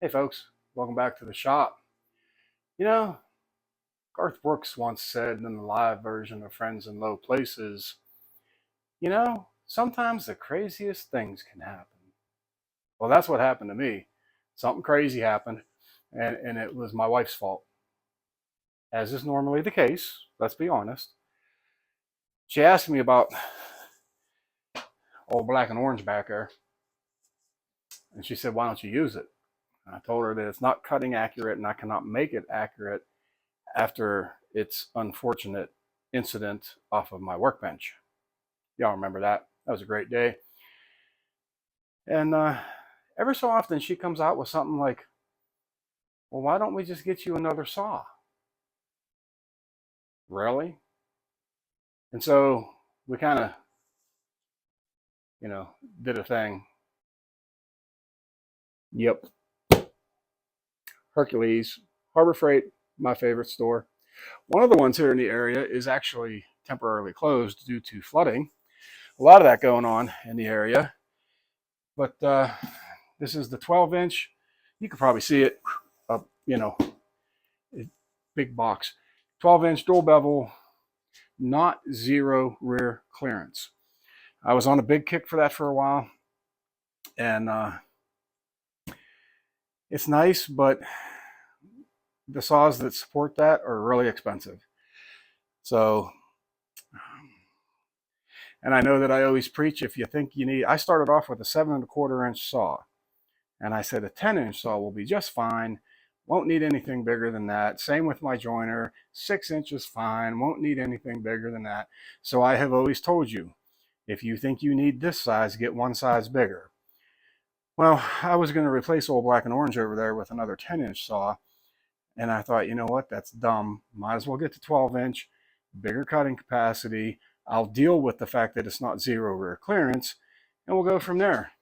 Hey folks, welcome back to the shop. You know, Garth Brooks once said in the live version of Friends in Low Places, sometimes the craziest things can happen. Well, that's what happened to me. Something crazy happened, and it was my wife's fault. As is normally the case, let's be honest. She asked me about old black and orange back there, and she said, why don't you use it? And I told her that it's not cutting accurate and I cannot make it accurate after its unfortunate incident off of my workbench. Y'all remember that? That was a great day. And every so often she comes out with something like, well, why don't we just get you another saw? Really? And so we kind of, did a thing. Yep. Hercules, Harbor Freight, my favorite store. One of the ones here in the area is actually temporarily closed due to flooding. A lot of that going on in the area. But this is the 12-inch. You can probably see it up, big box. 12-inch dual bevel, not zero rear clearance. I was on a big kick for that for a while. And it's nice, but the saws that support that are really expensive. So, and I know that I always preach, if you think you need, I started off with a 7¼ inch saw. And I said a 10-inch saw will be just fine. Won't need anything bigger than that. Same with my joiner. 6 inches fine. Won't need anything bigger than that. So I have always told you, if you think you need this size, get one size bigger. Well, I was going to replace old black and orange over there with another 10-inch saw. And I thought, you know what? That's dumb. Might as well get to 12-inch, bigger cutting capacity. I'll deal with the fact that it's not zero rear clearance, and we'll go from there.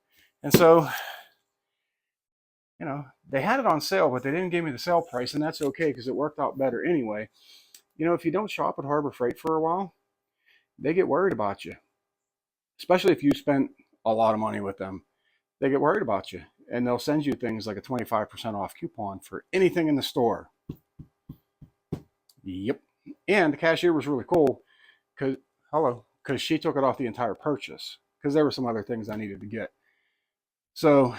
And so, they had it on sale, but they didn't give me the sale price, and that's okay because it worked out better anyway. If you don't shop at Harbor Freight for a while, they get worried about you, especially if you spent a lot of money with them. They get worried about you, and they'll send you things like a 25% off coupon for anything in the store. Yep. And the cashier was really cool because she took it off the entire purchase because there were some other things I needed to get. So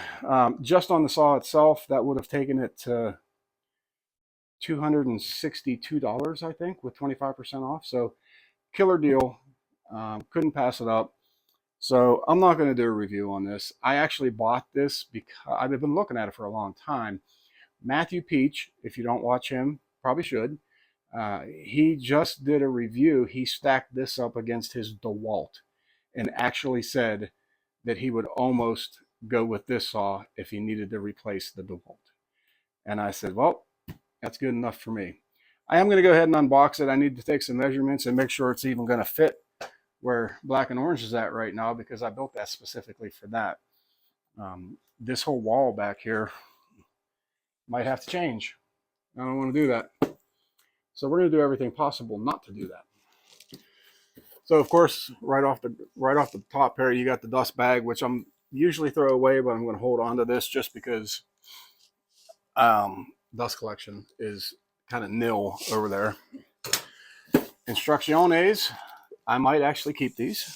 just on the saw itself, that would have taken it to $262, I think, with 25% off. So killer deal. Couldn't pass it up. So I'm not going to do a review on this. I actually bought this because I've been looking at it for a long time. Matthew Peach, if you don't watch him, probably should. He just did a review. He stacked this up against his DeWalt and actually said that he would almost go with this saw if he needed to replace the DeWalt. And I said, well, that's good enough for me. I am going to go ahead and unbox it. I need to take some measurements and make sure it's even going to fit where black and orange is at right now because I built that specifically for that. This whole wall back here might have to change. I don't want to do that. So we're going to do everything possible not to do that. So of course, right off the top here, you got the dust bag, which I'm usually throw away, but I'm going to hold on to this just because dust collection is kind of nil over there. Instrucciones, I might actually keep these.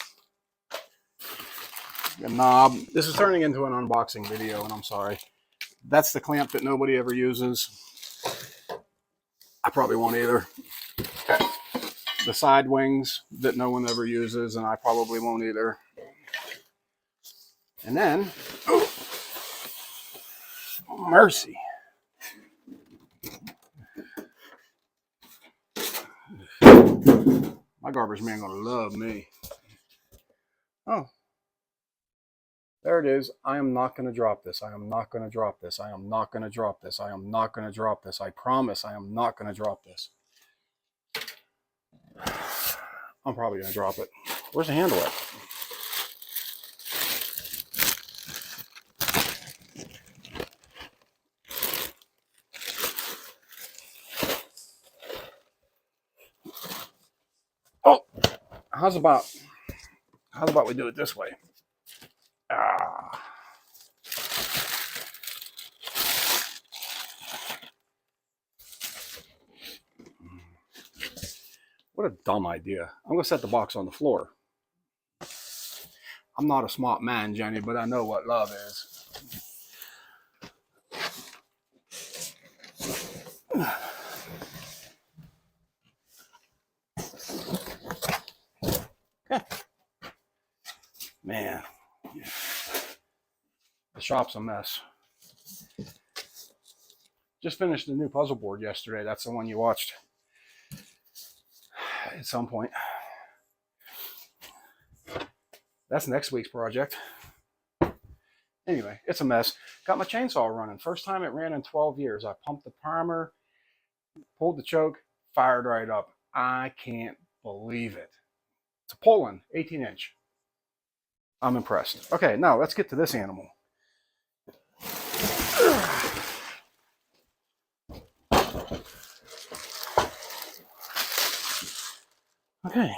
The knob. This is turning into an unboxing video, and I'm sorry. That's the clamp that nobody ever uses. I probably won't either. The side wings that no one ever uses, and I probably won't either. And then, oh, mercy. My garbage man gonna love me. Oh, there it is. I am not gonna drop this. I am not gonna drop this. I am not gonna drop this. I am not gonna drop this. I promise I am not gonna drop this. I'm probably gonna drop it. Where's the handle at? Oh, how's about we do it this way? What a dumb idea. I'm going to set the box on the floor. I'm not a smart man, Jenny, but I know what love is. Okay. Man, the shop's a mess. Just finished the new puzzle board yesterday. That's the one you watched at some point. That's next week's project. Anyway, it's a mess. Got my chainsaw running. First time it ran in 12 years. I pumped the primer, pulled the choke, fired right up. I can't believe it. It's a Poland, 18-inch. I'm impressed. Okay, now let's get to this animal. Okay.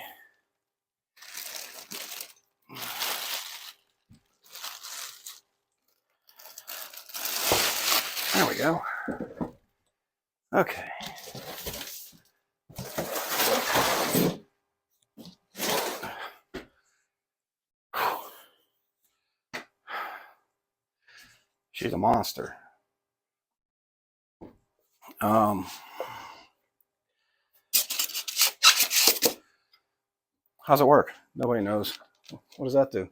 There we go. Okay. She's a monster. How's it work? Nobody knows. What does that do?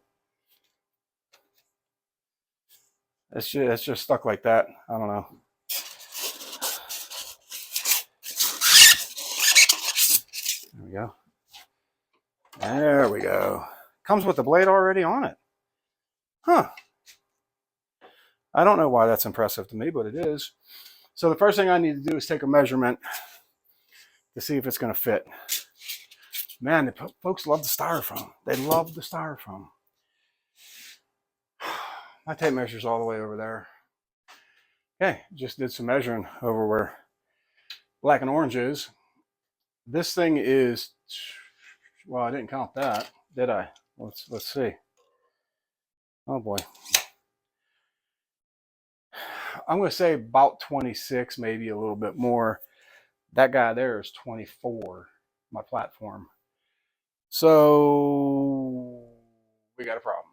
It's just stuck like that. I don't know. There we go. There we go. Comes with the blade already on it. Huh. I don't know why that's impressive to me, but it is. So the first thing I need to do is take a measurement to see if it's going to fit. Man, the folks love the styrofoam. They love the styrofoam. My tape measure's all the way over there. Okay, just did some measuring over where black and orange is. This thing is, well, I didn't count that, did I? Let's see. Oh boy. I'm going to say about 26, maybe a little bit more. That guy there is 24, my platform. So we got a problem.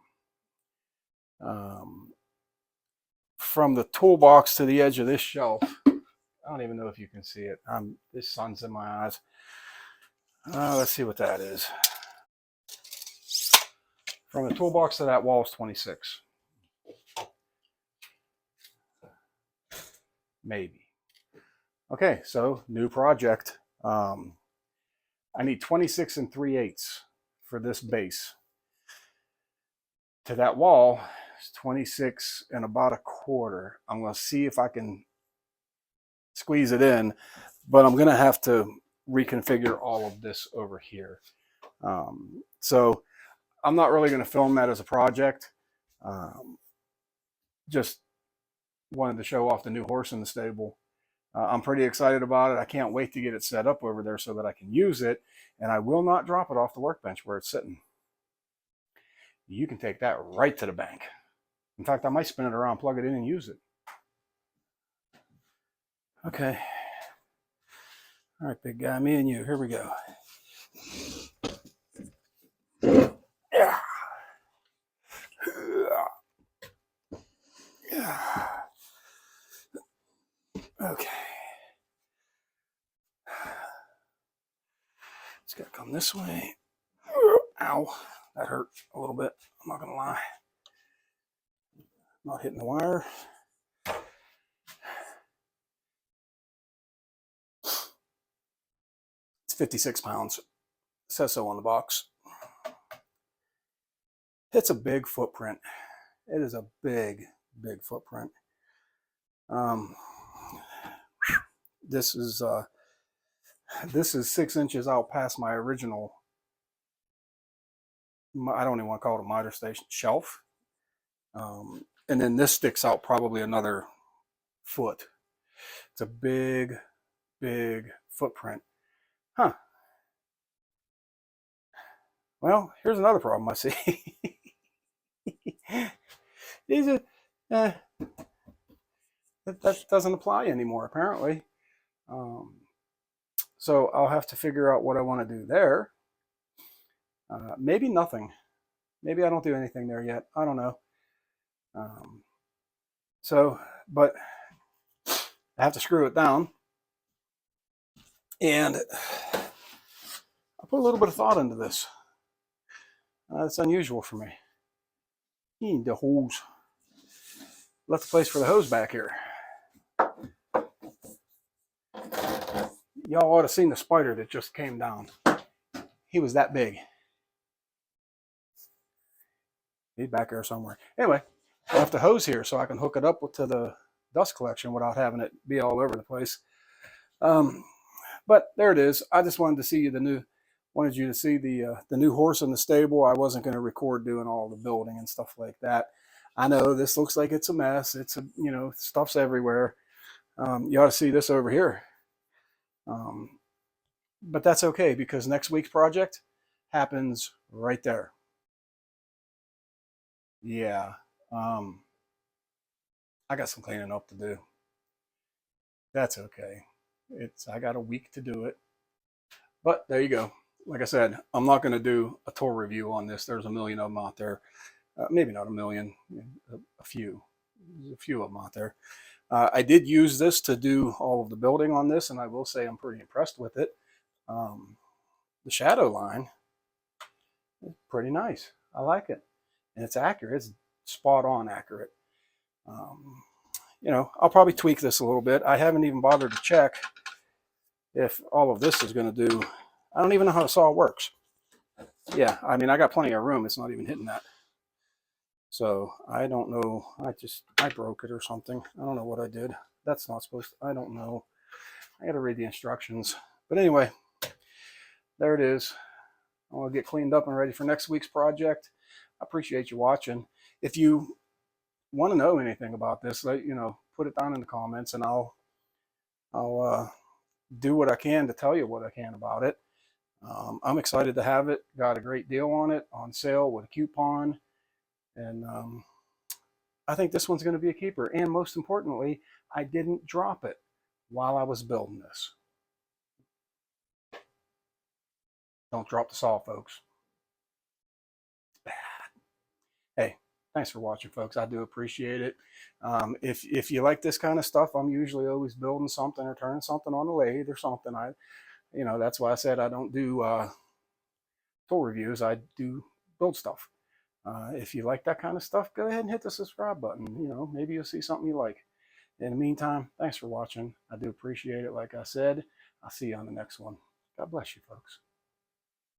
From the toolbox to the edge of this shelf, I don't even know if you can see it. This sun's in my eyes. Let's see what that is. From the toolbox to that wall is 26. Maybe. Okay, so new project. I need 26 3/8 for this base. To that wall is 26 about 1/4. I'm going to see if I can squeeze it in, but I'm going to have to reconfigure all of this over here. So I'm not really going to film that as a project. Just wanted to show off the new horse in the stable. I'm pretty excited about it. I can't wait to get it set up over there so that I can use it, and I will not drop it off the workbench where it's sitting. You can take that right to the bank. In fact, I might spin it around, plug it in, and use it. Okay. All right, big guy, me and you. Here we go. Yeah. Yeah. Okay. It's got to come this way. Ow. That hurt a little bit. I'm not going to lie. Not hitting the wire. It's 56 pounds. It says so on the box. It's a big footprint. It is a big, big footprint. This is 6 inches out past my original, I don't even want to call it a miter station, shelf. And then this sticks out probably another foot. It's a big, big footprint. Huh. Well, here's another problem I see. These are, that doesn't apply anymore, apparently. So I'll have to figure out what I want to do there. Maybe nothing. Maybe I don't do anything there yet. I don't know. Um, but I have to screw it down. And I put a little bit of thought into this. It's unusual for me. The hose. Left the place for the hose back here. Y'all ought to have seen the spider that just came down. He was that big. He's back there somewhere. Anyway, I left the hose here so I can hook it up to the dust collection without having it be all over the place. But there it is. I just wanted to see you wanted you to see the new horse in the stable. I wasn't going to record doing all the building and stuff like that. I know this looks like it's a mess. It's stuff's everywhere. You ought to see this over here. But that's okay because next week's project happens right there. Yeah. I got some cleaning up to do. That's okay. I got a week to do it. But there you go. Like I said, I'm not going to do a tour review on this. There's a million of them out there. Maybe not a million, a few. There's a few of them out there. I did use this to do all of the building on this, and I will say I'm pretty impressed with it. The shadow line is pretty nice. I like it. And it's accurate. It's spot on accurate. I'll probably tweak this a little bit. I haven't even bothered to check if all of this is going to do. I don't even know how the saw works. Yeah, I mean, I got plenty of room. It's not even hitting that. So I don't know. I broke it or something. I don't know what I did. That's not supposed to, I don't know. I got to read the instructions. But anyway, there it is. I want to get cleaned up and ready for next week's project. I appreciate you watching. If you want to know anything about this, put it down in the comments, and I'll do what I can to tell you what I can about it. I'm excited to have it. Got a great deal on it, on sale with a coupon, and I think this one's going to be a keeper. And most importantly, I didn't drop it while I was building this. Don't drop the saw, folks. It's bad. Hey, thanks for watching, folks. I do appreciate it. If you like this kind of stuff, I'm usually always building something or turning something on the lathe or something. That's why I said I don't do full reviews. I do build stuff. If you like that kind of stuff, go ahead and hit the subscribe button. Maybe you'll see something you like. In the meantime, thanks for watching. I do appreciate it. Like I said, I'll see you on the next one. God bless you, folks.